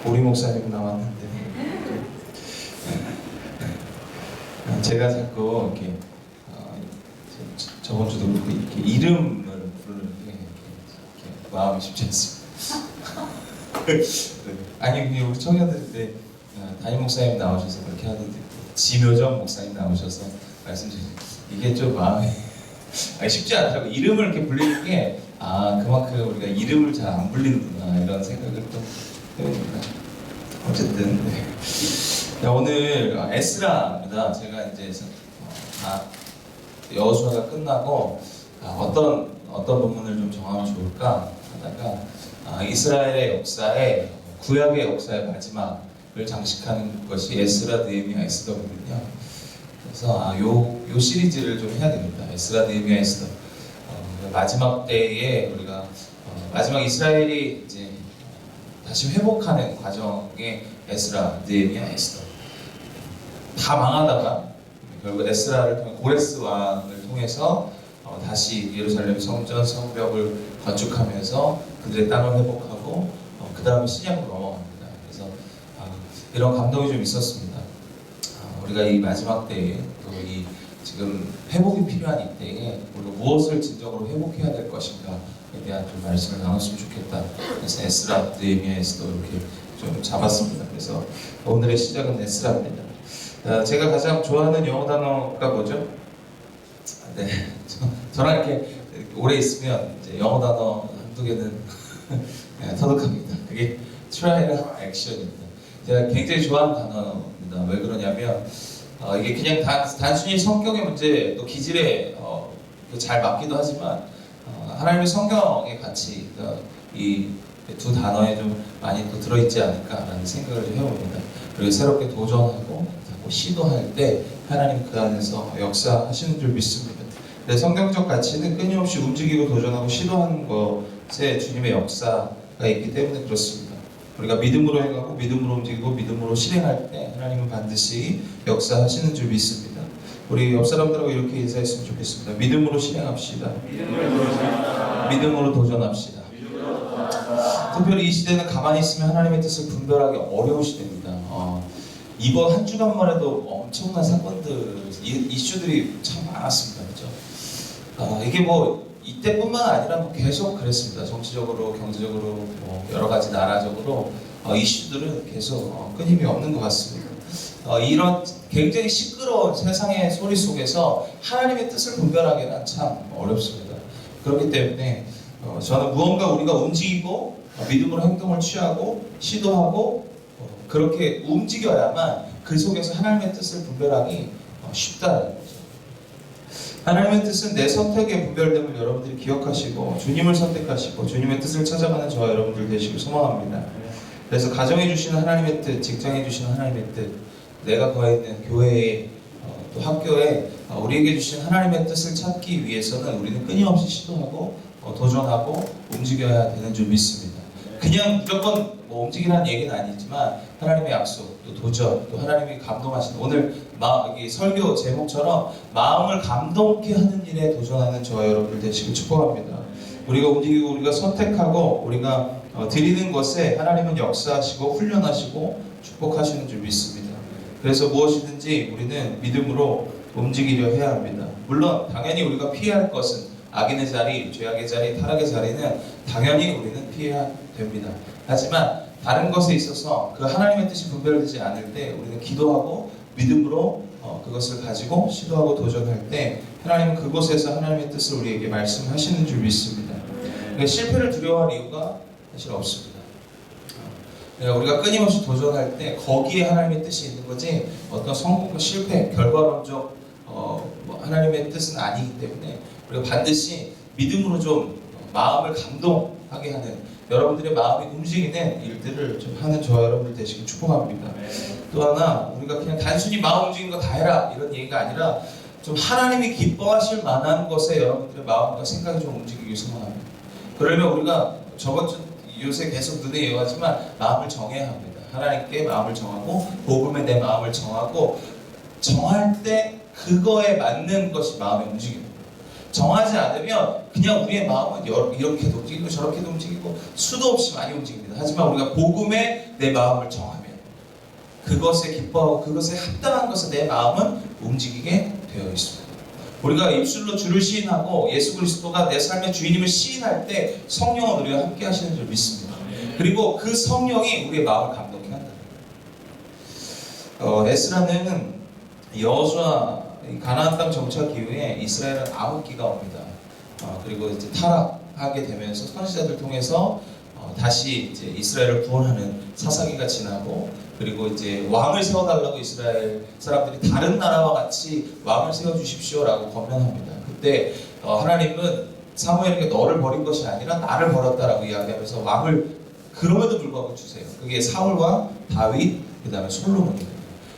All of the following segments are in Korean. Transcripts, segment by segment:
우리 목사님 나왔는데 제가 자꾸 이렇게 저번 주도 그렇고 이렇게 이름을 부르는 게 이렇게 마음이 쉽지 않습니다. 아니 우리 청년들인데 담임 목사님 나오셔서 그렇게 하던데 지묘정 목사님 나오셔서 말씀드리는 이게 좀 마음이 쉽지 않더라고. 이름을 이렇게 불리는 게 그만큼 우리가 이름을 잘 안 불리는구나 이런 생각을 또 해봅니다. 어쨌든 오늘 에스라입니다. 제가 이제 여호수아가 끝나고 어떤 부분을 좀 정하면 좋을까 하다가 이스라엘의 역사에 구약의 역사의 마지막을 장식하는 것이 에스라, 느헤미야, 에스더거든요. 그래서 요 시리즈를 좀 해야 됩니다. 에스라, 느헤미야, 에스더. 마지막 때에 우리가 마지막 이스라엘이 이제 다시 회복하는 과정에 에스라, 느헤미야, 에스더 다 망하다가 결국 에스라를 통해 고레스 왕을 통해서 다시 예루살렘 성전 성벽을 건축하면서 그들의 땅을 회복하고 그 다음에 신약으로 넘어갑니다. 그래서 이런 감동이 좀 있었습니다. 우리가 이 마지막 때에 또 이 지금 회복이 필요한 이때에 우리가 무엇을 진정으로 회복해야 될 것인가에 대한 좀 말씀을 나눴으면 좋겠다. 그래서 에스라, 느헤미야, 에스더 이렇게 좀 잡았습니다. 그래서 오늘의 시작은 에스라입니다. 제가 가장 좋아하는 영어 단어가 뭐죠? 네, 저랑 이렇게 오래 있으면 이제 영어 단어 한두 개는 터득합니다. 그게 try랑 action입니다. 제가 굉장히 좋아하는 단어입니다. 왜 그러냐면 이게 그냥 단순히 성격의 문제 또 기질에 잘 맞기도 하지만 하나님의 성경의 가치 이 두 단어에 좀 많이 또 들어있지 않을까라는 생각을 해봅니다. 그리고 새롭게 도전하고 시도할 때 하나님 그 안에서 역사하시는 줄 믿습니다. 네, 성경적 가치는 끊임없이 움직이고 도전하고 시도하는 것에 주님의 역사가 있기 때문에 그렇습니다. 우리가 믿음으로 행하고 믿음으로 움직이고 믿음으로 실행할 때 하나님은 반드시 역사하시는 줄 믿습니다. 우리 옆 사람들하고 이렇게 인사했으면 좋겠습니다. 믿음으로 실행합시다. 믿음으로 도전합시다. 특별히 이 시대는 가만히 있으면 하나님의 뜻을 분별하기 어려운 시대입니다. 이번 한 주간만 해도 엄청난 사건들, 이슈들이 참 많았습니다. 그렇죠? 이게 뭐 이때뿐만 아니라 뭐 계속 그랬습니다. 정치적으로, 경제적으로, 뭐 여러 가지 나라적으로 이슈들은 계속 끊임이 없는 것 같습니다. 이런 굉장히 시끄러운 세상의 소리 속에서 하나님의 뜻을 분별하기는 참 어렵습니다. 그렇기 때문에 저는 무언가 우리가 움직이고 믿음으로 행동을 취하고 시도하고 그렇게 움직여야만 그 속에서 하나님의 뜻을 분별하기 쉽다는 거죠. 하나님의 뜻은 내 선택의 분별됨을 여러분들이 기억하시고 주님을 선택하시고 주님의 뜻을 찾아가는 저와 여러분들 되시길 소망합니다. 그래서 가정에 주시는 하나님의 뜻, 직장에 주시는 하나님의 뜻, 내가 거해 있는 교회에 또 학교에 우리에게 주신 하나님의 뜻을 찾기 위해서는 우리는 끊임없이 시도하고 도전하고 움직여야 되는 줄 믿습니다. 그냥 무조건 움직이라는 얘기는 아니지만 하나님의 약속, 또 도전, 또 하나님이 감동하시는 오늘 이 설교 제목처럼 마음을 감동케 하는 일에 도전하는 저와 여러분들 되시길 축복합니다. 우리가 움직이고 우리가 선택하고 우리가 드리는 것에 하나님은 역사하시고 훈련하시고 축복하시는 줄 믿습니다. 그래서 무엇이든지 우리는 믿음으로 움직이려 해야 합니다. 물론 당연히 우리가 피해야 할 것은 악인의 자리, 죄악의 자리, 타락의 자리는 당연히 우리는 피해야 됩니다. 하지만 다른 것에 있어서 그 하나님의 뜻이 분별되지 않을 때 우리는 기도하고 믿음으로 그것을 가지고 시도하고 도전할 때 하나님은 그곳에서 하나님의 뜻을 우리에게 말씀하시는 줄 믿습니다. 그러니까 실패를 두려워할 이유가 사실 없습니다. 그러니까 우리가 끊임없이 도전할 때 거기에 하나님의 뜻이 있는 거지 어떤 성공과 실패, 결과론적 하나님의 뜻은 아니기 때문에 우리가 반드시 믿음으로 좀 마음을 감동하게 하는 여러분들의 마음이 움직이는 일들을 좀 하는 저와 여러분들 되시길 축복합니다. 또 하나 우리가 그냥 단순히 마음 움직이는 거 다 해라 이런 얘기가 아니라 좀 하나님이 기뻐하실 만한 것에 여러분들의 마음과 생각이 좀 움직이길 소망합니다. 그러면 우리가 요새 계속 눈에 얘기하지만 마음을 정해야 합니다. 하나님께 마음을 정하고 복음에 내 마음을 정하고 정할 때 그거에 맞는 것이 마음의 움직임입니다. 정하지 않으면 그냥 우리의 마음은 이렇게도 움직이고 저렇게도 움직이고 수도 없이 많이 움직입니다. 하지만 우리가 복음에 내 마음을 정하면 그것에 기뻐하고 그것에 합당한 것에 내 마음은 움직이게 되어 있습니다. 우리가 입술로 주를 시인하고 예수 그리스도가 내 삶의 주인임을 시인할 때 성령은 우리와 함께 하시는 줄 믿습니다. 그리고 그 성령이 우리의 마음을 감동케 한다. 에스라는 여호수아 가나안 땅 정착 이후에 이스라엘은 암흑기가 옵니다. 그리고 이제 타락하게 되면서 선지자들 통해서 다시 이제 이스라엘을 구원하는 사사기가 지나고, 그리고 이제 왕을 세워달라고 이스라엘 사람들이 다른 나라와 같이 왕을 세워주십시오라고 권면합니다. 그때 하나님은 사무엘에게 너를 버린 것이 아니라 나를 버렸다라고 이야기하면서 왕을 그럼에도 불구하고 주세요. 그게 사울과 다윗, 그 다음에 솔로몬입니다.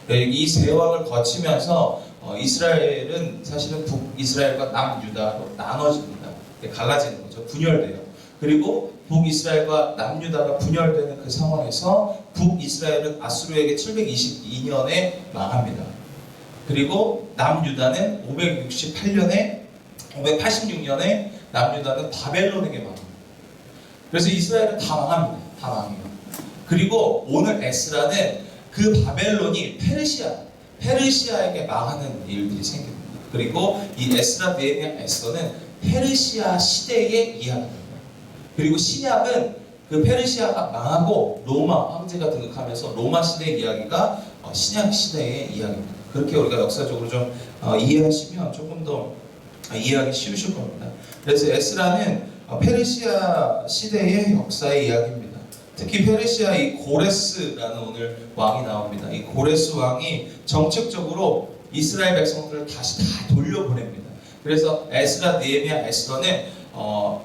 이 세 왕을 거치면서 이스라엘은 사실은 북이스라엘과 남유다로 나눠집니다. 갈라지는 거죠. 분열돼요. 그리고 북이스라엘과 남유다가 분열되는 그 상황에서 북이스라엘은 아수르에게 722년에 망합니다. 그리고 남유다는 586년에 남유다는 바벨론에게 망합니다. 그래서 이스라엘은 다 망합니다. 다 망해요. 그리고 오늘 에스라는 그 바벨론이 페르시아에게 망하는 일들이 생깁니다. 그리고 이 에스라, 느헤미야, 에스더는 페르시아 시대의 이야기입니다. 그리고 신약은 그 페르시아가 망하고 로마 황제가 등극하면서 로마 시대의 이야기가 신약 시대의 이야기입니다. 그렇게 우리가 역사적으로 좀 이해하시면 조금 더 이해하기 쉬우실 겁니다. 그래서 에스라는 페르시아 시대의 역사의 이야기입니다. 특히 페르시아 이 고레스라는 오늘 왕이 나옵니다. 이 고레스 왕이 정책적으로 이스라엘 백성들을 다시 다 돌려보냅니다. 그래서 에스라, 느헤미야, 에스더는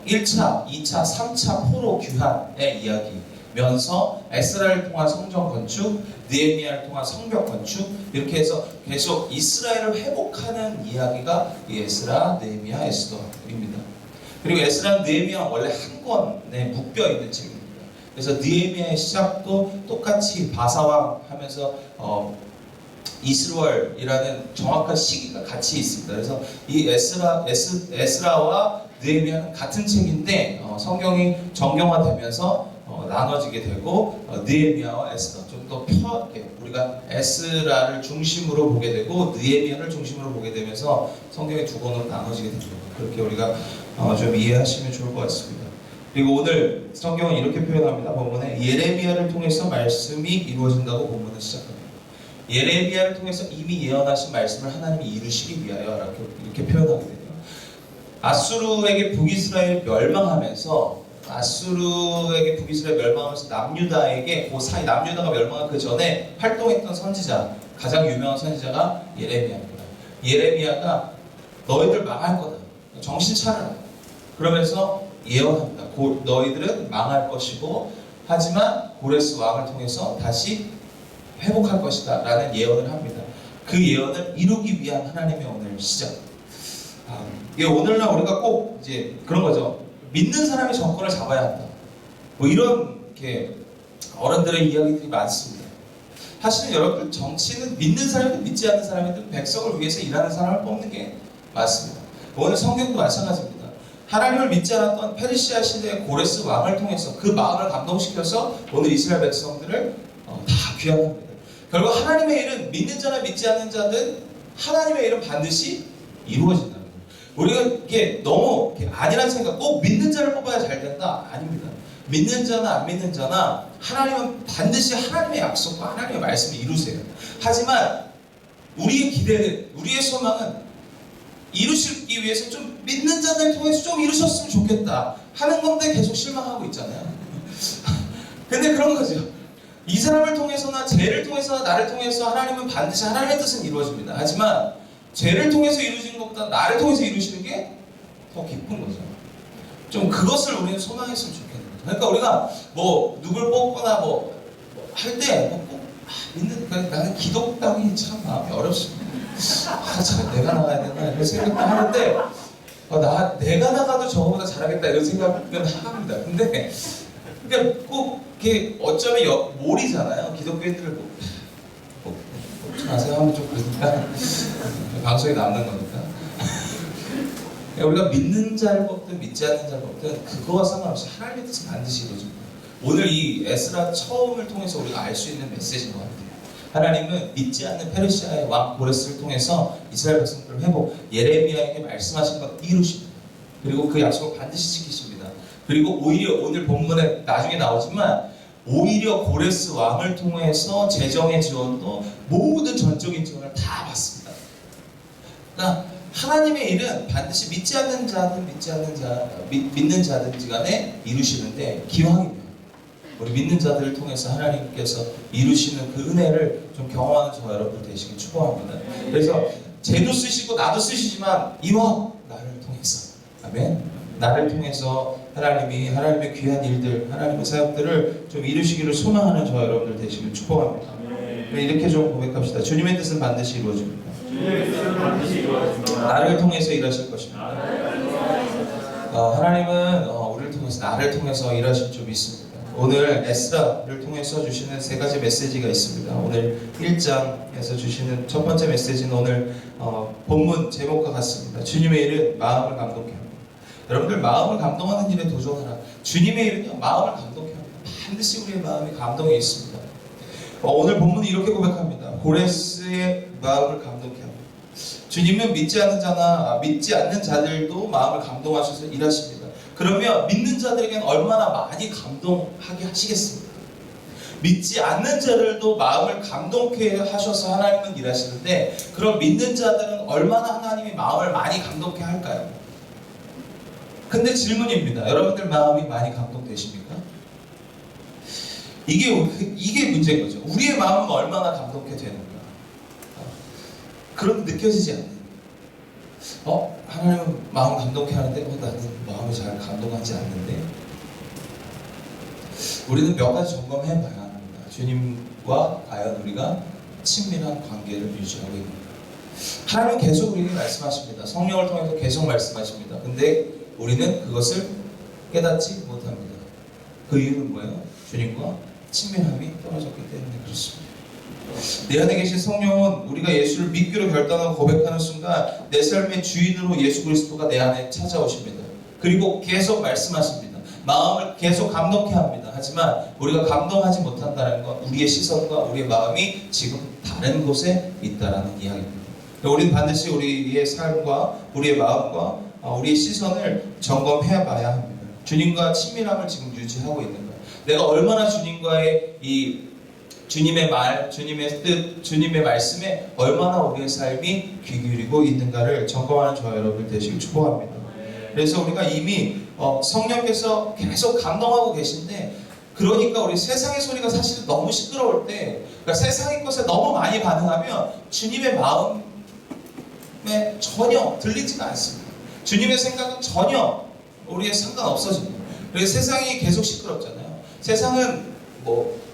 1차, 2차, 3차 포로 귀환의 이야기면서 에스라를 통한 성전 건축, 느헤미야를 통한 성벽 건축, 이렇게 해서 계속 이스라엘을 회복하는 이야기가 이 에스라, 느헤미야, 에스더입니다. 그리고 에스라, 느헤미야 원래 한 권에 묶여 있는 책입니다. 그래서 느헤미야의 시작도 똑같이 바사왕 하면서 이스월이라는 정확한 시기가 같이 있습니다. 그래서 이 에스라와 느헤미야는 같은 책인데 성경이 정경화되면서 나눠지게 되고 느헤미야와 에스더 좀 더 우리가 에스라를 중심으로 보게 되고 느헤미야를 중심으로 보게 되면서 성경이 두 권으로 나눠지게 됩니다. 그렇게 우리가 좀 이해하시면 좋을 것 같습니다. 그리고 오늘 성경은 이렇게 표현합니다. 본문에 예레미야를 통해서 말씀이 이루어진다고 본문을 시작합니다. 예레미야를 통해서 이미 예언하신 말씀을 하나님이 이루시기 위하여 이렇게 표현하게 돼요. 아수르에게 북이스라엘 멸망하면서 남유다에게 그 사이 남유다가 멸망한 그 전에 활동했던 선지자, 가장 유명한 선지자가 예레미야입니다. 예레미야가 너희들 망할 거다. 정신 차려라. 그러면서 예언합니다. 너희들은 망할 것이고 하지만 고레스 왕을 통해서 다시 회복할 것이다 라는 예언을 합니다. 그 예언을 이루기 위한 하나님의 오늘 시작. 이게 오늘날 우리가 꼭 이제 그런 거죠. 믿는 사람이 정권을 잡아야 한다. 뭐 이런 이렇게 어른들의 이야기들이 많습니다. 사실은 여러분들 정치는 믿는 사람이든 믿지 않는 사람이든 백성을 위해서 일하는 사람을 뽑는 게 맞습니다. 오늘 성경도 마찬가지입니다. 하나님을 믿지 않았던 페르시아 시대의 고레스 왕을 통해서 그 마음을 감동시켜서 오늘 이스라엘 백성들을 다 귀환합니다. 결국 하나님의 일은 믿는 자나 믿지 않는 자든 하나님의 일은 반드시 이루어진다. 우리가 이게 너무 아니란 생각, 꼭 믿는 자를 뽑아야 잘 된다. 아닙니다. 믿는 자나 안 믿는 자나 하나님은 반드시 하나님의 약속과 하나님의 말씀을 이루세요. 하지만 우리의 기대는, 우리의 소망은 이루시기 위해서 좀 믿는 자들 통해서 좀 이루셨으면 좋겠다 하는 건데 계속 실망하고 있잖아요. 근데 그런 거죠. 이 사람을 통해서나 쟤를 통해서나 나를 통해서 하나님은 반드시 하나님의 뜻은 이루어집니다. 하지만 쟤를 통해서 이루어지는 것보다 나를 통해서 이루시는 게 더 기쁜 거죠. 좀 그것을 우리는 소망했으면 좋겠는 거죠. 그러니까 우리가 뭐 누굴 뽑거나 뭐 할 때 꼭 믿는, 나는 기독당이 참 마음이 어렵습니다. 참 내가 나가야 되나 이런 생각도 하는데 내가 나가도 저거보다 잘하겠다 이런 생각은 합니다. 근데 그러니까 꼭 이게 어쩌면 몰이잖아요. 기독교인들을 자세히 하면 좀 그러니까 방송에 남는 거니까. 우리가 믿는 자를 뽑든 믿지 않는 자를 뽑든 그거와 상관없이 하나님의 뜻은 반드시 이루어집니다. 오늘 이 에스라 처음을 통해서 우리가 알 수 있는 메시지인 것 같아요. 하나님은 믿지 않는 페르시아의 왕 고레스를 통해서 이스라엘 백성들을 회복, 예레미야에게 말씀하신 것 이루십니다. 그리고 그 약속을 반드시 지키십니다. 그리고 오히려 오늘 본문에 나중에 나오지만 오히려 고레스 왕을 통해서 재정의 지원도 모든 전적인 지원을 다 받습니다. 그러니까 하나님의 일은 반드시 믿지 않는 자든 믿는 자든지 간에 이루시는데 기왕이면 우리 믿는 자들을 통해서 하나님께서 이루시는 그 은혜를 좀 경험하는 저와 여러분들 되시길 축복합니다. 그래서 쟤도 쓰시고 나도 쓰시지만 이와 나를 통해서, 아멘. 나를 통해서 하나님의 귀한 일들, 하나님의 사역들을 좀 이루시기를 소망하는 저와 여러분들 되시길 축복합니다. 이렇게 좀 고백합시다. 주님의 뜻은 반드시 이루어집니다. 나를 통해서 일하실 것입니다. 하나님은 우리를 통해서, 나를 통해서 일하실 줄 믿습니다. 오늘 에스라를 통해서 주시는 세 가지 메시지가 있습니다. 오늘 1장에서 주시는 첫 번째 메시지는 오늘 본문 제목과 같습니다. 주님의 일은 마음을 감동케 합니다. 여러분들 마음을 감동하는 일에 도전하라. 주님의 일은요, 마음을 감동케 합니다. 반드시 우리의 마음이 감동에 있습니다. 오늘 본문이 이렇게 고백합니다. 고레스의 마음을 감동케 합니다. 주님은 믿지 않는 자나 믿지 않는 자들도 마음을 감동하셔서 일하십니다. 그러면 믿는 자들에게는 얼마나 많이 감동하게 하시겠습니까? 믿지 않는 자들도 마음을 감동케 하셔서 하나님은 일하시는데, 그럼 믿는 자들은 얼마나 하나님이 마음을 많이 감동케 할까요? 근데 질문입니다. 여러분들 마음이 많이 감동되십니까? 이게 문제인 거죠. 우리의 마음은 얼마나 감동케 되는가? 그런 느껴지지 않는. 하나님은 마음 감동케 하는데 나는 마음이 잘 감동하지 않는데. 우리는 몇 가지 점검해 봐야 합니다. 주님과 과연 우리가 친밀한 관계를 유지하고 있는가. 하나님은 계속 우리에게 말씀하십니다. 성령을 통해서 계속 말씀하십니다. 근데 우리는 그것을 깨닫지 못합니다. 그 이유는 뭐예요? 주님과 친밀함이 떨어졌기 때문에 그렇습니다. 내 안에 계신 성령은 우리가 예수를 믿기로 결단하고 고백하는 순간 내 삶의 주인으로 예수 그리스도가 내 안에 찾아오십니다. 그리고 계속 말씀하십니다. 마음을 계속 감동케 합니다. 하지만 우리가 감동하지 못한다는 건 우리의 시선과 우리의 마음이 지금 다른 곳에 있다는 이야기입니다. 우리는 반드시 우리의 삶과 우리의 마음과 우리의 시선을 점검해 봐야 합니다. 주님과 친밀함을 지금 유지하고 있는가? 내가 얼마나 주님과의 주님의 말, 주님의 뜻, 주님의 말씀에 얼마나 우리의 삶이 귀 기울이고 있는가를 점검하는 저와 여러분들 되시길 축복합니다. 그래서 우리가 이미 성령께서 계속 감동하고 계신데, 그러니까 우리 세상의 소리가 사실 너무 시끄러울 때, 그러니까 세상의 것에 너무 많이 반응하면 주님의 마음에 전혀 들리지가 않습니다. 주님의 생각은 전혀 우리에 상관없어집니다. 그래서 세상이 계속 시끄럽잖아요. 세상은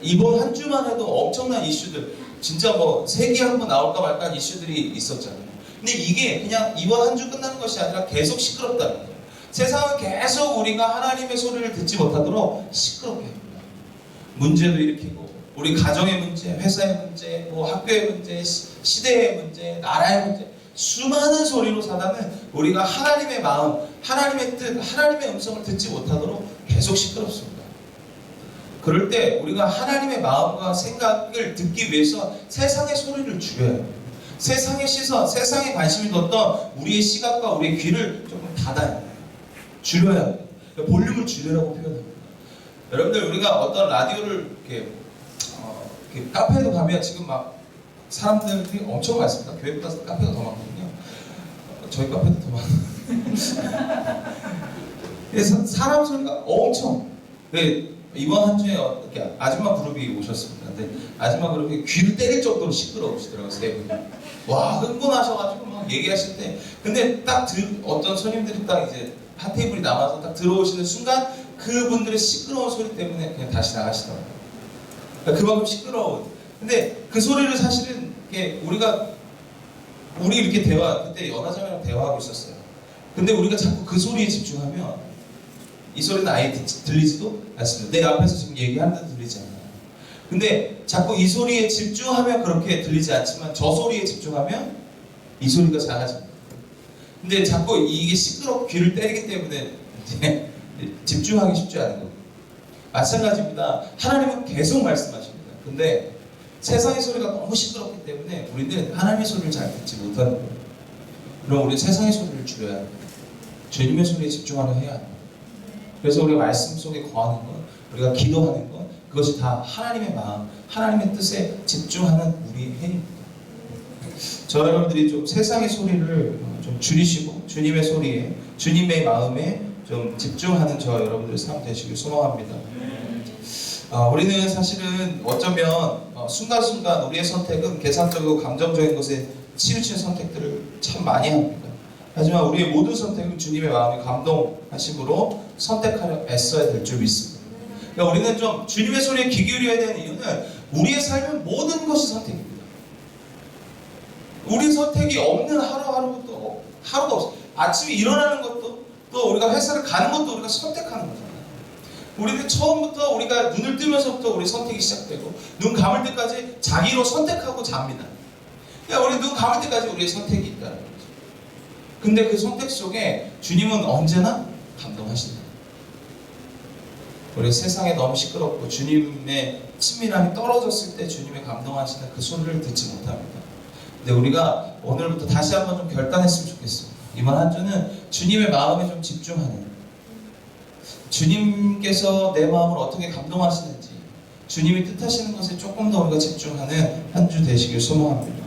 이번 한 주만 해도 엄청난 이슈들, 진짜 세기 한번 나올까 말까 한 이슈들이 있었잖아요. 근데 이게 그냥 이번 한 주 끝나는 것이 아니라 계속 시끄럽다는 거예요. 세상은 계속 우리가 하나님의 소리를 듣지 못하도록 시끄럽게 합니다. 문제도 일으키고, 우리 가정의 문제, 회사의 문제, 학교의 문제, 시대의 문제, 나라의 문제, 수많은 소리로 사단은 우리가 하나님의 마음, 하나님의 뜻, 하나님의 음성을 듣지 못하도록 계속 시끄럽습니다. 그럴 때 우리가 하나님의 마음과 생각을 듣기 위해서 세상의 소리를 줄여야 해요. 세상의 시선, 세상에 관심이 뒀던 우리의 시각과 우리의 귀를 조금 닫아야 해요. 줄여야 해요. 볼륨을 줄이라고 표현합니다. 여러분들, 우리가 어떤 라디오를 이렇게 카페에도 가면 지금 막 사람들이 엄청 많습니다. 교회보다 카페가 더 많거든요. 저희 카페도 더 많아요. 그래서 사람 소리가 엄청. 이번 한 주에 이렇게 아줌마 그룹이 오셨습니다. 근데 아줌마 그룹이 귀를 때릴 정도로 시끄러우시더라고요, 세 분이. 와, 흥분하셔가지고 막 얘기하실 때. 근데 딱 어떤 손님들이 딱 이제 한 테이블이 남아서 딱 들어오시는 순간 그분들의 시끄러운 소리 때문에 그냥 다시 나가시더라고요. 그러니까 그만큼 시끄러워. 근데 그 소리를 사실은 우리 이렇게 그때 연하장이랑 대화하고 있었어요. 근데 우리가 자꾸 그 소리에 집중하면 이 소리는 아예 들리지도 않습니다. 내 앞에서 지금 얘기하는데 들리지 않아요. 근데 자꾸 이 소리에 집중하면 그렇게 들리지 않지만 저 소리에 집중하면 이 소리가 작아집니다. 근데 자꾸 이게 시끄럽고 귀를 때리기 때문에 이제 집중하기 쉽지 않은 거예요. 마찬가지입니다. 하나님은 계속 말씀하십니다. 근데 세상의 소리가 너무 시끄럽기 때문에 우리는 하나님의 소리를 잘 듣지 못하는 거예요. 그럼 우리는 세상의 소리를 줄여야 합니다. 주님의 소리에 집중하려 해야 합니다. 그래서 우리가 말씀 속에 거하는 것, 우리가 기도하는 것, 그것이 다 하나님의 마음, 하나님의 뜻에 집중하는 우리의 행위입니다. 저 여러분들이 좀 세상의 소리를 좀 줄이시고 주님의 소리에, 주님의 마음에 좀 집중하는 저 여러분들의 삶 되시길 소망합니다. 우리는 사실은 어쩌면 순간순간 우리의 선택은 계산적이고 감정적인 것에 치우치는 선택들을 참 많이 합니다. 하지만 우리의 모든 선택은 주님의 마음이 감동하심으로 선택하려 애써야 될 줄 믿습니다. 그러니까 우리는 좀 주님의 소리에 귀 기울여야 되는 이유는 우리의 삶은 모든 것이 선택입니다. 우리 선택이 없는 하루가 없어요. 아침에 일어나는 것도, 또 우리가 회사를 가는 것도 우리가 선택하는 거잖아요. 우리는 처음부터 우리가 눈을 뜨면서부터 우리 선택이 시작되고 눈 감을 때까지 자기로 선택하고 잡니다. 그러니까 우리 눈 감을 때까지 우리의 선택이 있다는 거죠. 근데 그 선택 속에 주님은 언제나 감동하신다. 우리 세상에 너무 시끄럽고 주님의 친밀함이 떨어졌을 때 주님의 감동하시는 그 소리를 듣지 못합니다. 근데 우리가 오늘부터 다시 한번 좀 결단했으면 좋겠습니다. 이번 한 주는 주님의 마음에 좀 집중하는, 주님께서 내 마음을 어떻게 감동하시는지, 주님이 뜻하시는 것에 조금 더 우리가 집중하는 한 주 되시길 소망합니다.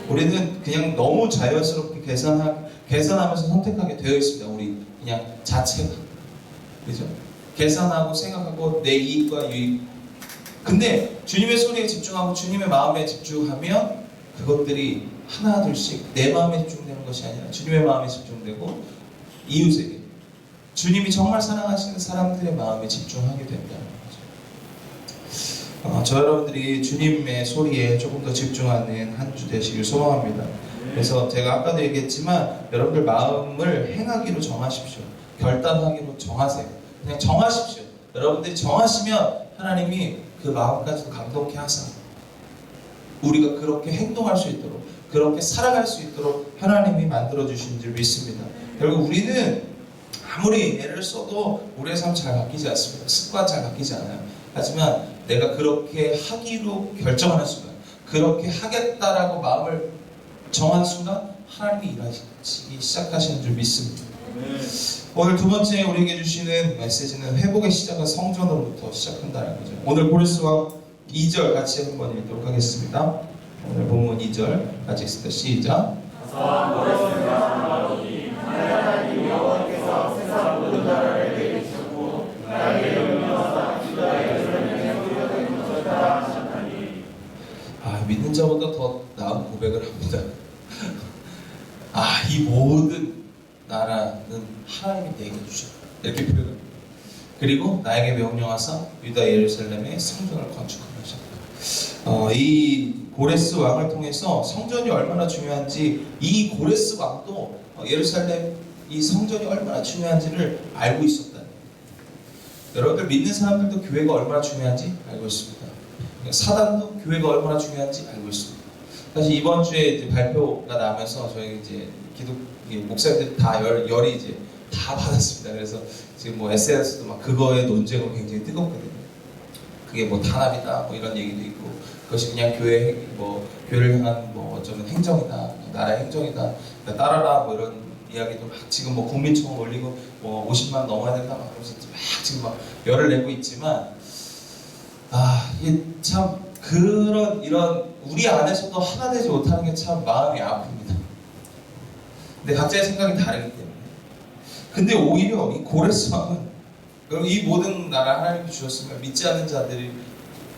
우리는 그냥 너무 자연스럽게 계산하면서 선택하게 되어 있습니다. 우리 그냥 자체가, 그죠? 계산하고 생각하고 내 이익과 유익. 근데 주님의 소리에 집중하고 주님의 마음에 집중하면 그것들이 하나둘씩 내 마음에 집중되는 것이 아니라 주님의 마음에 집중되고 이웃에게, 주님이 정말 사랑하시는 사람들의 마음에 집중하게 된다는 거죠. 저 여러분들이 주님의 소리에 조금 더 집중하는 한 주 되시길 소망합니다. 그래서 제가 아까도 얘기했지만 여러분들 마음을 행하기로 정하십시오. 결단하기로 정하세요. 그냥 정하십시오. 여러분들이 정하시면 하나님이 그 마음까지도 감동케 하사 우리가 그렇게 행동할 수 있도록, 그렇게 살아갈 수 있도록 하나님이 만들어주신 줄 믿습니다. 결국 우리는 아무리 애를 써도 우리의 삶 잘 바뀌지 않습니다. 습관 잘 바뀌지 않아요. 하지만 내가 그렇게 하기로 결정하는 순간, 그렇게 하겠다라고 마음을 정하는 순간 하나님이 일하시기 시작하시는 줄 믿습니다. 오늘 두 번째 우리에게 주시는 메시지는 회복의 시작은 성전으로부터 시작한다는 거죠. 오늘 고레스왕 2절 같이 한번 읽도록 하겠습니다. 오늘 본문 2절 같이 읽습니다. 시작. 믿는 자보다 더 나은 고백을 합니다. 이 모든 나라는 하나님이 내게 주셨다. 이렇게 표현합니다. 그리고 나에게 명령하사 유다 예루살렘에 성전을 건축하셨다. 이 고레스 왕을 통해서 성전이 얼마나 중요한지, 이 고레스 왕도 예루살렘 이 성전이 얼마나 중요한지를 알고 있었다. 여러분들 믿는 사람들도 교회가 얼마나 중요한지 알고 있습니다. 사단도 교회가 얼마나 중요한지 알고 있습니다. 사실 이번 주에 이제 발표가 나면서 저희 이제 목사님들 다 열이 이제 다 받았습니다. 그래서 지금 뭐 SNS도 막 그거에 논쟁으로 굉장히 뜨겁거든요. 그게 뭐 탄압이다 뭐 이런 얘기도 있고, 그것이 그냥 교회를 향한 뭐 어쩌면 행정이다, 나라의 행정이다, 그러니까 따라라 뭐 이런 이야기도 막 지금 뭐 국민청원 올리고 뭐 50만 넘어야 된다 막 그러면서 막 지금 막 열을 내고 있지만, 이게 참 이런 우리 안에서도 하나 되지 못하는 게 참 마음이 아픕니다. 근데 각자의 생각이 다르기 때문에. 근데 오히려 이 고레스 왕은 이 모든 나라 하나님이 주셨으면 믿지 않는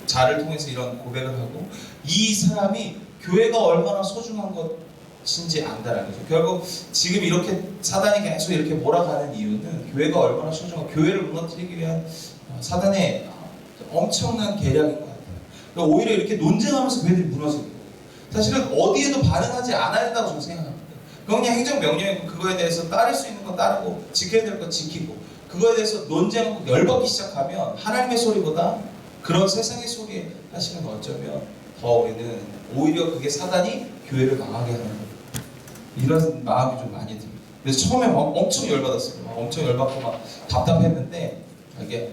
자를 통해서 이런 고백을 하고, 이 사람이 교회가 얼마나 소중한 것인지 안다라는 거죠. 결국 지금 이렇게 사단이 계속 이렇게 몰아가는 이유는 교회가 얼마나 소중한, 교회를 무너뜨리기 위한 사단의 엄청난 계략인 것 같아요. 그러니까 오히려 이렇게 논쟁하면서 교회들이 무너지는 거예요. 사실은 어디에도 반응하지 않아야 된다고 저는 생각합니다. 그냥 행정명령이고 그거에 대해서 따를 수 있는 건 따르고 지켜야 될 건 지키고, 그거에 대해서 논쟁하고 열받기 시작하면 하나님의 소리보다 그런 세상의 소리에 사실은 어쩌면 더 우리는 오히려 그게 사단이 교회를 망하게 하는 이런 마음이 좀 많이 듭니다. 그래서 처음에 막 엄청 열받았어요. 막 엄청 열받고 막 답답했는데 이게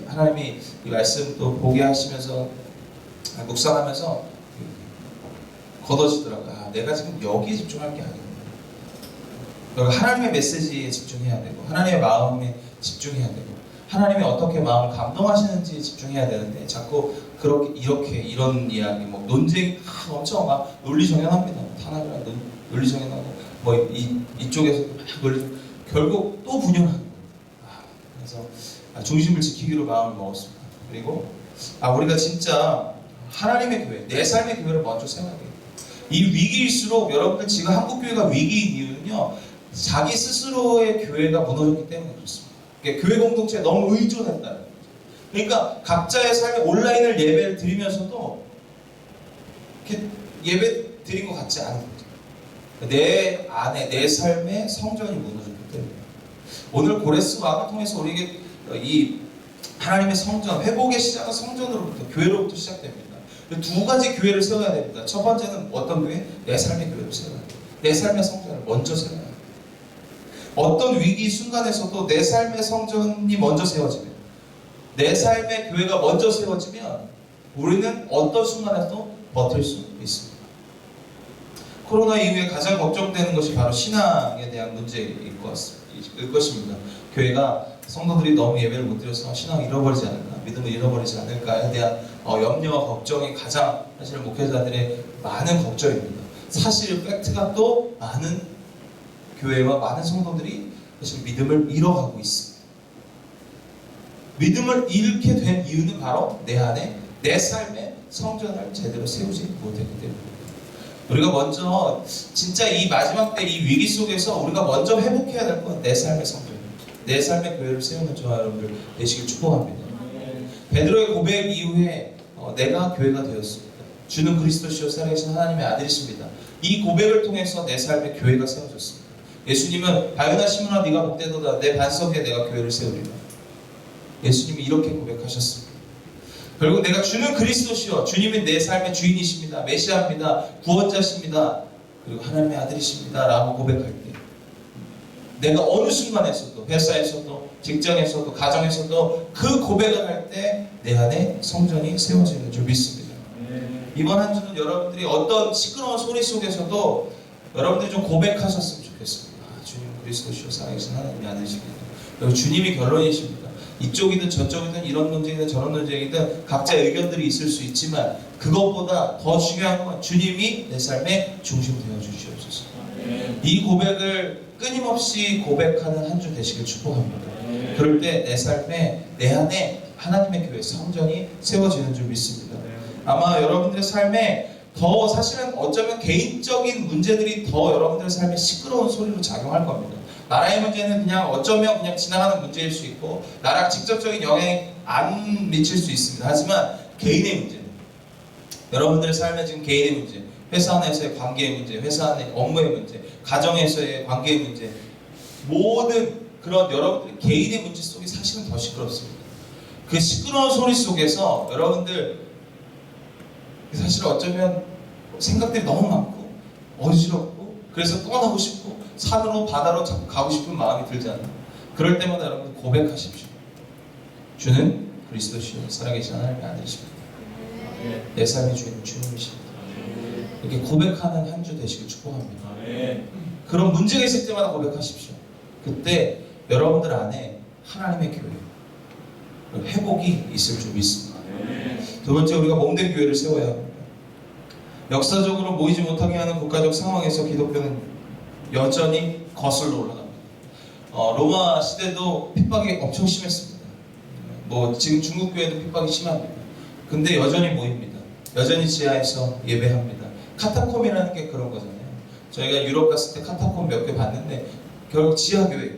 하나님이 이 말씀 또 보게 하시면서 묵상하면서 걷어지더라고요. 아, 내가 지금 여기에 집중할 게 아니구나. 그러니까 하나님의 메시지에 집중해야 되고 하나님의 마음에 집중해야 되고 하나님이 어떻게 마음을 감동하시는지 집중해야 되는데 자꾸 그렇게 이렇게 이런 이야기 뭐 논쟁 엄청 막 논리정연합니다. 하나님이랑 논리정연하고 뭐 이쪽에서 막 논리 결국 또 분열하는 거예요. 그래서 중심을 지키기로 마음을 먹었습니다. 그리고 우리가 진짜 하나님의 교회, 내 삶의 교회를 먼저 세워야 돼요. 이 위기일수록 여러분들 지금 한국교회가 위기인 이유는요, 자기 스스로의 교회가 무너졌기 때문에 그렇습니다. 그러니까 교회 공동체에 너무 의존했다는 거죠. 그러니까 각자의 삶에 온라인을 예배를 드리면서도 이렇게 예배 드린 것 같지 않은 거죠. 내 안에, 내 삶의 성전이 무너졌기 때문에. 오늘 고레스 왕을 통해서 우리에게 이 하나님의 성전, 회복의 시작은 성전으로부터, 교회로부터 시작됩니다. 두 가지 교회를 세워야 됩니다. 첫 번째는 어떤 교회? 내 삶의 교회를 세워야 돼요. 내 삶의 성전을 먼저 세워야 돼요. 어떤 위기 순간에서도 내 삶의 성전이 먼저 세워지면, 내 삶의 교회가 먼저 세워지면 우리는 어떤 순간에도 버틸 수 있습니다. 코로나 이후에 가장 걱정되는 것이 바로 신앙에 대한 문제일 것입니다. 교회가 성도들이 너무 예배를 못 드려서 신앙을 잃어버리지 않을까, 믿음을 잃어버리지 않을까에 대한 염려와 걱정이 가장 사실 목회자들의 많은 걱정입니다. 사실 팩트가 또 많은 교회와 많은 성도들이 사실 믿음을 잃어가고 있습니다. 믿음을 잃게 된 이유는 바로 내 안에 내 삶의 성전을 제대로 세우지 못했기 때문입니다. 우리가 먼저 진짜 이 마지막 때 이 위기 속에서 우리가 먼저 회복해야 될 건 내 삶의 성전입니다. 내 삶의 교회를 세우는 저와 여러분들 되시길 축복합니다. 베드로의 고백 이후에 내가 교회가 되었습니다. 주는 그리스도시요 살아계신 하나님의 아들이십니다. 이 고백을 통해서 내 삶의 교회가 세워졌습니다. 예수님은 바요나 시므나 네가 복되도다 내 반석 위에 내가 교회를 세우리라. 예수님이 이렇게 고백하셨습니다. 결국 내가 주는 그리스도시요 주님은 내 삶의 주인이십니다. 메시아입니다. 구원자십니다. 그리고 하나님의 아들이십니다. 라고 고백할 때 내가 어느 순간에서도 회사에서도 직장에서도 가정에서도 그 고백을 할 때 내 안에 성전이 세워지는 줄 믿습니다. 이번 한 주는 여러분들이 어떤 시끄러운 소리 속에서도 여러분들이 좀 고백하셨으면 좋겠습니다. 주님 그리스도시요 살아계신 하나님의 아들이십니다. 그리고 주님이 결론이십니다. 이쪽이든 저쪽이든 이런 논쟁이든 저런 논쟁이든 각자의 의견들이 있을 수 있지만 그것보다 더 중요한 건 주님이 내 삶의 중심 되어 주시옵소서. 이 고백을 끊임없이 고백하는 한 주 되시길 축복합니다. 그럴 때 내 삶에 내 안에 하나님의 교회 성전이 세워지는 줄 믿습니다. 아마 여러분들의 삶에 더 사실은 어쩌면 개인적인 문제들이 더 여러분들의 삶에 시끄러운 소리로 작용할 겁니다. 나라의 문제는 그냥 어쩌면 그냥 지나가는 문제일 수 있고 나랑 직접적인 영향이 안 미칠 수 있습니다. 하지만 개인의 문제, 여러분들의 삶에 지금 개인의 문제, 회사 안에서의 관계의 문제, 회사 안의 업무의 문제, 가정에서의 관계의 문제, 모든 그런 여러분들의 개인의 문제 속이 사실은 더 시끄럽습니다. 그 시끄러운 소리 속에서 여러분들 사실 어쩌면 생각들이 너무 많고 어지럽고 그래서 떠나고 싶고 산으로 바다로 자꾸 가고 싶은 마음이 들잖아요. 그럴 때마다 여러분들 고백하십시오. 주는 그리스도시요 살아계신 하나님의 아들이십니다. 내 삶의 주인은 주님이십니다. 이렇게 고백하는 한 주 되시길 축복합니다. 그런 문제가 있을 때마다 고백하십시오. 그때 여러분들 안에 하나님의 교회, 회복이 있을 줄 믿습니다. 두 번째, 우리가 몸된 교회를 세워야 합니다. 역사적으로 모이지 못하게 하는 국가적 상황에서 기독교는 여전히 거슬러 올라갑니다. 로마 시대도 핍박이 엄청 심했습니다. 뭐 지금 중국 교회도 핍박이 심합니다. 근데 여전히 모입니다. 여전히 지하에서 예배합니다. 카타콤이라는 게 그런 거잖아요. 저희가 유럽 갔을 때 카타콤 몇 개 봤는데 결국 지하 교회,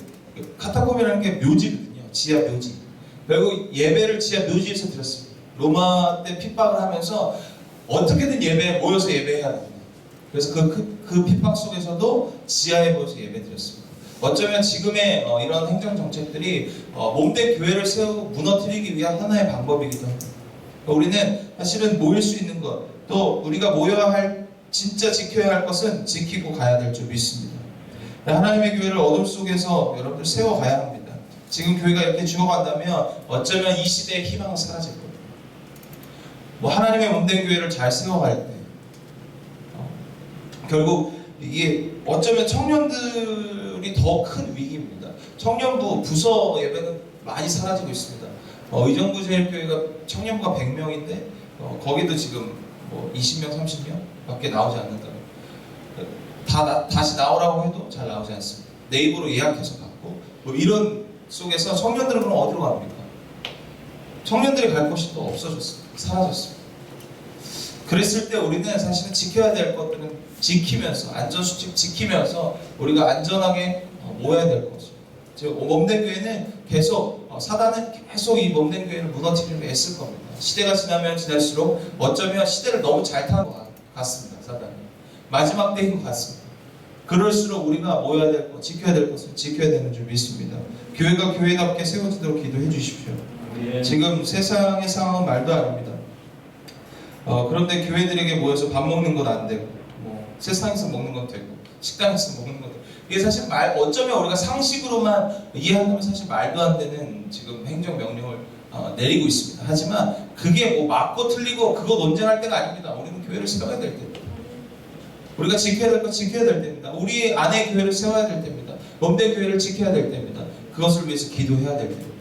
카타콤이라는 게 묘지거든요. 지하 묘지. 결국 예배를 지하 묘지에서 드렸습니다. 로마 때 핍박을 하면서 어떻게든 예배에 모여서 예배해야 됩니다. 그래서 그 핍박 속에서도 지하에 모여서 예배 드렸습니다. 어쩌면 지금의 이런 행정 정책들이 몸된 교회를 세우고 무너뜨리기 위한 하나의 방법이기도 합니다. 우리는 사실은 모일 수 있는 것, 또 우리가 모여야 할 진짜 지켜야 할 것은 지키고 가야 될 줄 믿습니다. 하나님의 교회를 어둠 속에서 여러분들 세워가야 합니다. 지금 교회가 이렇게 죽어간다면 어쩌면 이 시대의 희망은 사라질 거예요. 뭐 하나님의 몸된 교회를 잘 세워갈 때 결국 이게 어쩌면 청년들이 더 큰 위기입니다. 청년부 부서 예배는 많이 사라지고 있습니다. 의정부 제일교회가 청년부가 100명인데 거기도 지금 뭐 20명, 30명 밖에 나오지 않는다. 다시 나오라고 해도 잘 나오지 않습니다. 네이버로 예약해서 받고 뭐 이런 속에서 청년들은 그럼 어디로 갑니까? 청년들이 갈 곳이 또 없어졌습니다. 사라졌습니다. 그랬을 때 우리는 사실은 지켜야 될 것들은 지키면서 안전수칙 지키면서 우리가 안전하게 모여야 될 것이죠. 몸된 교회는 계속 사단은 계속 이 몸된 교회를 무너뜨리려고 애쓸 겁니다. 시대가 지나면 지날수록 어쩌면 시대를 너무 잘 타는 것 같습니다. 사단이 마지막 때인 것 같습니다. 그럴수록 우리가 모여야 될 것, 지켜야 될 것을 지켜야 되는 줄 믿습니다. 교회가 교회답게 세워지도록 기도해 주십시오. 지금 세상의 상황은 말도 아닙니다. 그런데 교회들에게 모여서 밥 먹는 건 안 되고, 뭐 세상에서 먹는 건 되고, 식당에서 먹는 건 되고, 이게 사실 어쩌면 우리가 상식으로만 이해한다면 사실 말도 안 되는 지금 행정명령을 내리고 있습니다. 하지만 그게 뭐 맞고 틀리고 그거 논쟁할 때가 아닙니다. 우리는 교회를 세워야 될 때입니다. 우리가 지켜야 될 것 지켜야 될 때입니다. 우리 안에 교회를 세워야 될 때입니다. 몸된 교회를 지켜야 될 때입니다. 그것을 위해서 기도해야 될 때입니다.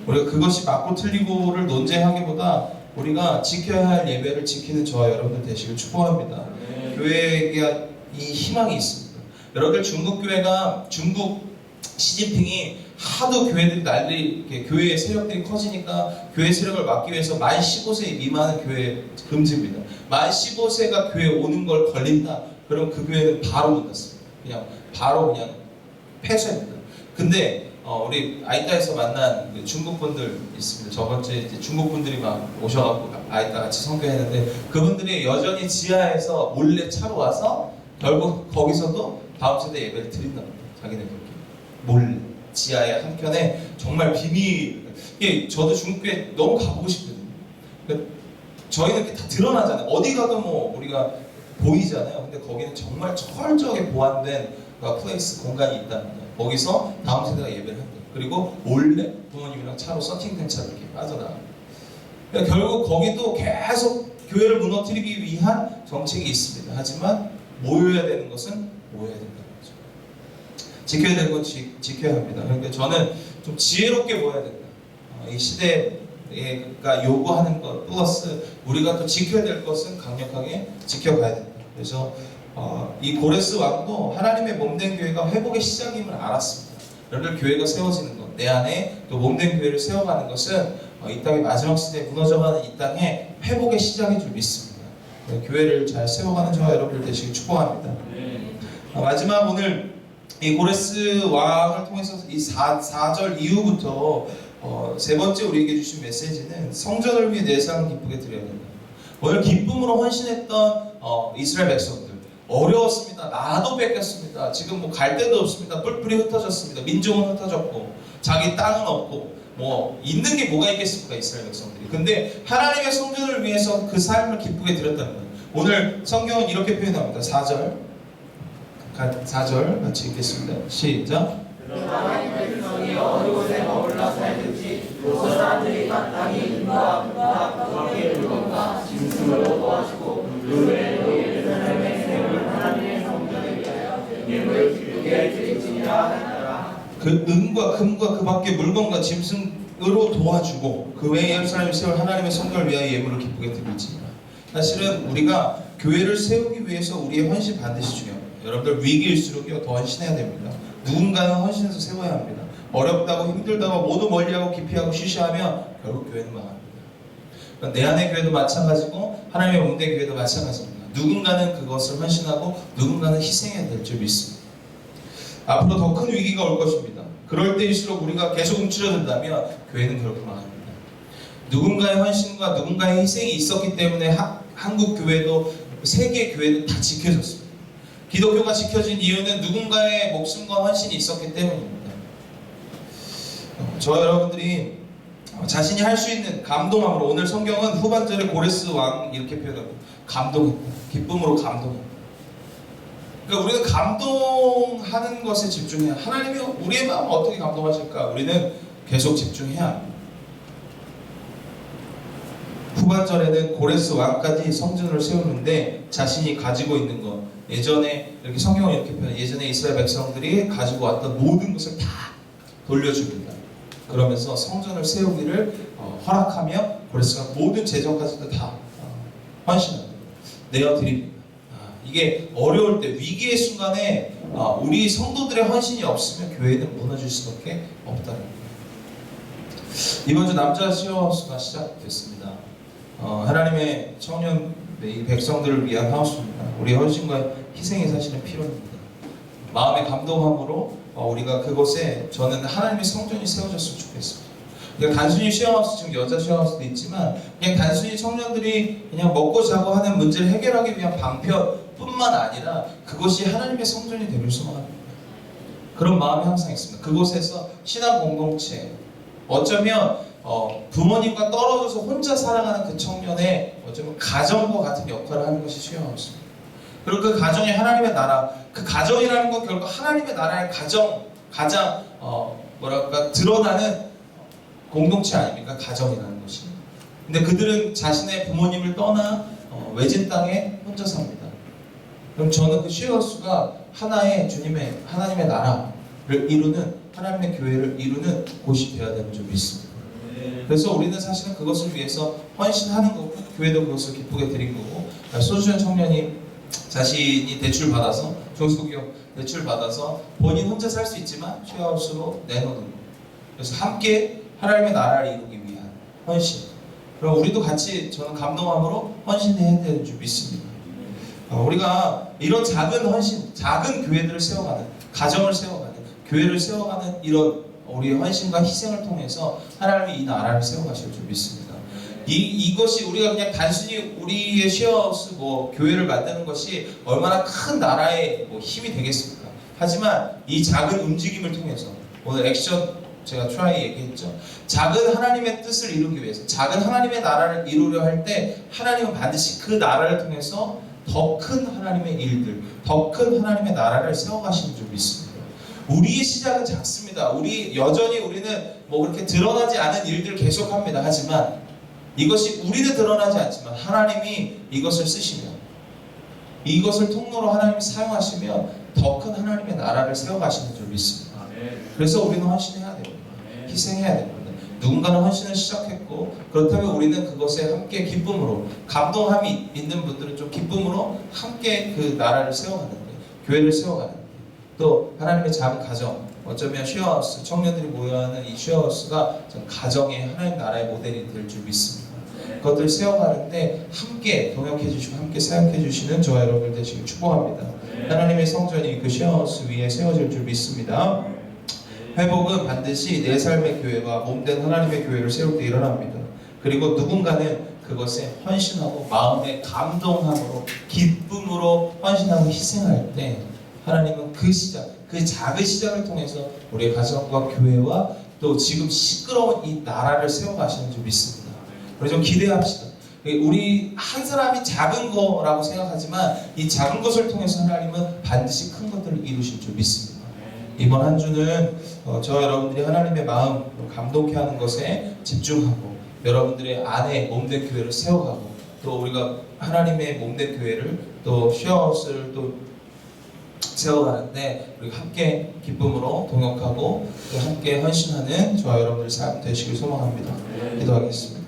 우리가 그것이 맞고 틀리고를 논쟁하기보다 우리가 지켜야 할 예배를 지키는 저와 여러분들 되시길 축복합니다. 교회에게 이 희망이 있습니다. 여러분들 중국 시진핑이 하도 교회들이 교회의 세력들이 커지니까 교회 세력을 막기 위해서 만 15세 미만은 교회 금지입니다. 만 15세가 교회 오는 걸 걸린다. 그럼 그 교회는 바로 문 닫습니다. 바로 폐쇄입니다. 근데 우리 아이따에서 만난 그 중국 분들 있습니다. 저번주에 이제 중국 분들이 막 오셔갖고 아이따 같이 선교했는데 그분들이 여전히 지하에서 몰래 차로 와서 결국 거기서도 다음 세대 예배를 드린답니다. 자기네들끼리 몰래 지하의 한켠에 정말 비밀. 이게 저도 중국에 너무 가보고 싶거든요. 그러니까 저희는 이렇게 다 드러나잖아요. 어디 가도 뭐 우리가 보이잖아요. 근데 거기는 정말 철저하게 보안된 플레이스 공간이 있답니다. 거기서 다음 세대가 예배를 한대요. 그리고 몰래 부모님이랑 차로 서팅된 차로 이렇게 빠져나갑니다. 그러니까 결국 거기도 계속 교회를 무너뜨리기 위한 정책이 있습니다. 하지만 모여야 되는 것은 모여야 된다는 거죠. 지켜야 되는 건 지켜야 합니다. 그러니까 저는 좀 지혜롭게 모여야 된다. 이 시대가 요구하는 것 플러스 우리가 또 지켜야 될 것은 강력하게 지켜가야 된다. 그래서 이 고레스 왕도 하나님의 몸된 교회가 회복의 시작임을 알았습니다. 여러분들 교회가 세워지는 것, 내 안에 또 몸된 교회를 세워가는 것은 이 땅의 마지막 시대에 무너져가는 이 땅의 회복의 시작인 줄 믿습니다. 교회를 잘 세워가는 저와 여러분들 되시길 축복합니다. 마지막 오늘 이 고레스 왕을 통해서 이 4절 이후부터 세 번째 우리에게 주신 메시지는 성전을 위해 내 삶을 기쁘게 드려야 된다. 오늘 기쁨으로 헌신했던 이스라엘 백성들 어려웠습니다. 나도 뺏겼습니다. 지금 뭐 갈 데도 없습니다. 뿔뿔이 흩어졌습니다. 민족은 흩어졌고 자기 땅은 없고 뭐 있는 게 뭐가 있겠습니까? 이스라엘 백성들이. 근데 하나님의 성전을 위해서 그 삶을 기쁘게 드렸다는 거예요. 오늘 성경은 이렇게 표현합니다. 4절 같이 읽겠습니다. 시작. 하나님의 백성이 어느 곳에 머물러 살든지 그 사람들이 마땅히 은과 금과 각각의 물건과 짐승으로 도와주고 그 외에 너희의 하나님의 생을 하나님의 성전에 위하여 예물을 기쁘게 드릴지니라 하였더라. 그 은과 금과 그 밖의 물건과 짐승으로 도와주고 그 외에 예루살렘을 세울 하나님의 성전을 위하여 예물을 기쁘게 드릴지니라. 사실은 우리가 교회를 세우기 위해서 우리의 헌신 반드시 중요합니다. 여러분들 위기일수록요 더 헌신해야 됩니다. 누군가는 헌신해서 세워야 합니다. 어렵다고 힘들다고 모두 멀리하고 기피하고 쉬쉬하면 결국 교회는 망합니다. 그러니까 내 안의 교회도 마찬가지고 하나님의 몸된 교회도 마찬가지입니다. 누군가는 그것을 헌신하고 누군가는 희생해야 될 줄 믿습니다. 앞으로 더 큰 위기가 올 것입니다. 그럴 때일수록 우리가 계속 움츠러든다면 교회는 결국 망합니다. 누군가의 헌신과 누군가의 희생이 있었기 때문에 한국 교회도 세계 교회도 다 지켜졌습니다. 기독교가 지켜진 이유는 누군가의 목숨과 헌신이 있었기 때문입니다. 저와 여러분들이 자신이 할 수 있는 감동함으로 오늘 성경은 후반절에 고레스 왕 이렇게 표현하고 감동했다. 기쁨으로 감동했다. 그러니까 우리는 감동하는 것에 집중해야, 하나님이 우리의 마음을 어떻게 감동하실까 우리는 계속 집중해야 합니다. 후반절에는 고레스 왕까지 성전을 세우는데 자신이 가지고 있는 것, 예전에 이렇게 성경을 이렇게 표현해요. 예전에 이스라엘 백성들이 가지고 왔던 모든 것을 다 돌려줍니다. 그러면서 성전을 세우기를 허락하며 고레스가 모든 재정까지도 다 헌신합니다. 내어드립니다. 이게 어려울 때, 위기의 순간에 우리 성도들의 헌신이 없으면 교회는 무너질 수밖에 없다는 거예요. 이번 주 남자 시어하우스가 시작됐습니다. 하나님의 청년 이 백성들을 위한 하우스입니다. 우리의 헌신과 희생이 사실은 필요합니다. 마음의 감동함으로 우리가 그곳에, 저는 하나님의 성전이 세워졌으면 좋겠습니다. 그러니까 단순히 쉐어하우스, 지금 여자 쉐어하우스도 있지만 그냥 단순히 청년들이 그냥 먹고 자고 하는 문제를 해결하기 위한 방편뿐만 아니라 그것이 하나님의 성전이 되길 소망합니다. 그런 마음이 항상 있습니다. 그곳에서 신앙 공동체, 어쩌면 부모님과 떨어져서 혼자 살아가는 그 청년의 어쩌면 가정과 같은 역할을 하는 것이 쉐어하우스입니다. 그리고 그 가정이 하나님의 나라, 그 가정이라는 건 결국 하나님의 나라의 가장 드러나는 공동체 아닙니까? 가정이라는 것이. 근데 그들은 자신의 부모님을 떠나 외진 땅에 혼자 삽니다. 그럼 저는 그 쉐어하우스가 하나의 하나님의 나라를 이루는, 하나님의 교회를 이루는 곳이 되어야 되는 줄 믿습니다. 그래서 우리는 사실은 그것을 위해서 헌신하는 거고, 교회도 그것을 기쁘게 드린 거고, 소주현 청년이 자신이 대출 받아서, 중소기업 대출 받아서 본인 혼자 살 수 있지만 쉐어하우스로 내놓는 거. 그래서 함께 하나님의 나라를 이루기 위한 헌신. 그럼 우리도 같이, 저는 감동함으로 헌신해야 되는 줄 믿습니다. 우리가 이런 작은 헌신, 작은 교회들을 세워가는, 가정을 세워가는, 교회를 세워가는 이런 우리의 헌신과 희생을 통해서 하나님이 이 나라를 세워가실 줄 믿습니다. 이것이 우리가 그냥 단순히 우리의 쉐어하우스 교회를 만드는 것이 얼마나 큰 나라의 힘이 되겠습니까? 하지만 이 작은 움직임을 통해서, 오늘 액션 제가 트라이 얘기했죠. 작은 하나님의 뜻을 이루기 위해서, 작은 하나님의 나라를 이루려 할 때 하나님은 반드시 그 나라를 통해서 더 큰 하나님의 일들, 더 큰 하나님의 나라를 세워가시는 줄 믿습니다. 우리의 시작은 작습니다. 여전히 우리는 그렇게 드러나지 않은 일들을 계속합니다. 하지만 이것이 우리는 드러나지 않지만 하나님이 이것을 쓰시면, 이것을 통로로 하나님이 사용하시면 더 큰 하나님의 나라를 세워가시는 줄 믿습니다. 그래서 우리는 헌신해야 됩니다. 희생해야 됩니다. 누군가는 헌신을 시작했고, 그렇다면 우리는 그것에 함께 기쁨으로, 감동함이 있는 분들은 좀 기쁨으로 함께 그 나라를 세워가는데, 교회를 세워가는데, 또 하나님의 작은 가정, 어쩌면 쉐어하우스, 청년들이 모여하는 이 쉐어하우스가 전 가정의 하나님 나라의 모델이 될 줄 믿습니다. 그것들 세워가는데 함께 동역해 주시고 함께 사역해 주시는 저와 여러분들 되시길 축복합니다. 하나님의 성전이 그 쉐어하우스 위에 세워질 줄 믿습니다. 회복은 반드시 내 삶의 교회와 몸된 하나님의 교회를 세울 때 일어납니다. 그리고 누군가는 그것에 헌신하고 마음의 감동함으로, 기쁨으로 헌신하고 희생할 때 하나님은 그 시작, 그 작은 시작을 통해서 우리의 가정과 교회와 또 지금 시끄러운 이 나라를 세워가시는 줄 믿습니다. 우리 좀 기대합시다. 우리 한 사람이 작은 거라고 생각하지만 이 작은 것을 통해서 하나님은 반드시 큰 것들을 이루실 줄 믿습니다. 이번 한 주는 저와 여러분들이 하나님의 마음 감동케 하는 것에 집중하고, 여러분들의 안에 몸된 교회를 세워가고, 또 우리가 하나님의 몸된 교회를 또 쉐어하우스를 또 세워가는데 우리가 함께 기쁨으로 동역하고 또 함께 헌신하는 저와 여러분들의 삶 되시길 소망합니다. 기도하겠습니다.